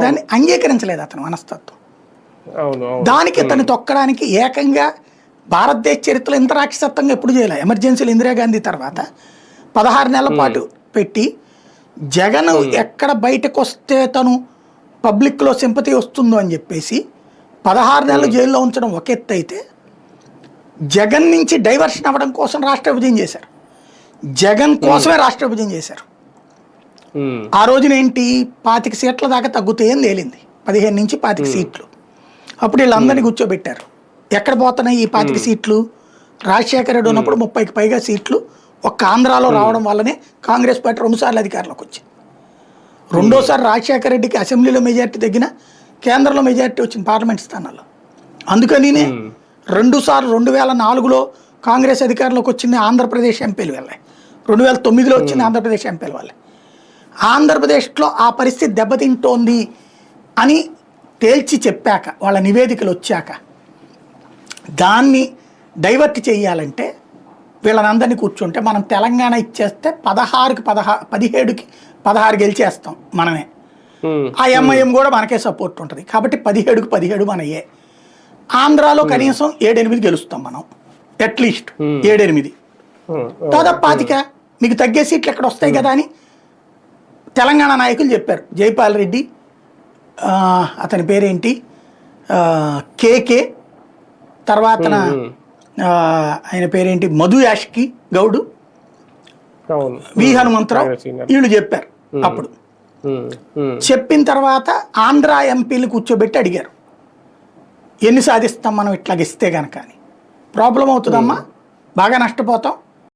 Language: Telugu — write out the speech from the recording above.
దాన్ని అంగీకరించలేదు అతను మనస్తత్వం. అవును. దానికి తను తొక్కడానికి ఏకంగా భారతదేశ చరిత్రలో ఇంత రాక్షసత్వంగా ఎప్పుడు చేయలే. ఎమర్జెన్సీలు ఇందిరాగాంధీ తర్వాత 16 నెలల పాటు పెట్టి జగన్ ఎక్కడ బయటకు వస్తే తను పబ్లిక్లో సింపతి వస్తుందో అని చెప్పేసి 16 నెలలు జైల్లో ఉంచడం ఒక ఎత్తు అయితే, జగన్ నుంచి డైవర్షన్ అవ్వడం కోసం రాష్ట్ర విభజన చేశారు. జగన్ కోసమే రాష్ట్ర విభజన చేశారు. ఆ రోజున ఏంటి 25 సీట్ల దాకా తగ్గుతాయని తేలింది, 15 నుంచి 25 సీట్లు. అప్పుడు వీళ్ళందరినీ కూర్చోబెట్టారు. ఎక్కడ పోతున్నాయి ఈ 25 సీట్లు? రాజశేఖర రెడ్డి ఉన్నప్పుడు 30కి పైగా సీట్లు ఒక్క ఆంధ్రాలో రావడం వల్లనే కాంగ్రెస్ పార్టీ 2 సార్లు అధికారంలోకి వచ్చింది. రెండోసారి రాజశేఖర రెడ్డికి అసెంబ్లీలో మెజార్టీ తగ్గిన, కేంద్రంలో మెజార్టీ వచ్చింది పార్లమెంట్ స్థానాల్లో. అందుకని 2 సార్లు 2004లో కాంగ్రెస్ అధికారంలోకి వచ్చింది ఆంధ్రప్రదేశ్ ఎంపీలు వల్లే, 2009లో వచ్చింది ఆంధ్రప్రదేశ్ ఎంపీల వల్లే. ఆంధ్రప్రదేశ్లో ఆ పరిస్థితి దెబ్బతింటోంది అని తేల్చి చెప్పాక, వాళ్ళ నివేదికలు వచ్చాక, దాన్ని డైవర్ట్ చేయాలంటే వీళ్ళనందరినీ కూర్చుంటే మనం తెలంగాణ ఇచ్చేస్తే 17కి 16 గెలిచేస్తాం మనమే. ఆ ఎంఐఎం కూడా మనకే సపోర్ట్ ఉంటుంది కాబట్టి 17కి 17 మనయే. ఆంధ్రాలో కనీసం 7-8 గెలుస్తాం మనం, అట్లీస్ట్ 7-8. దాదాపు 25 మీకు తగ్గే సీట్లు ఎక్కడ వస్తాయి కదా అని తెలంగాణ నాయకులు చెప్పారు. జైపాల్ రెడ్డి, అతని పేరేంటి, కేకే, తర్వాత ఆయన పేరేంటి, మధు యాష్కి గౌడు, వి హనుమంతరావు, వీళ్ళు చెప్పారు. అప్పుడు చెప్పిన తర్వాత ఆంధ్ర ఎంపీలు కూర్చోబెట్టి అడిగారు, ఎన్ని సాధిస్తాం మనం ఇట్లాగిస్తే కనుక అని. ప్రాబ్లం అవుతుందమ్మా, బాగా నష్టపోతాం,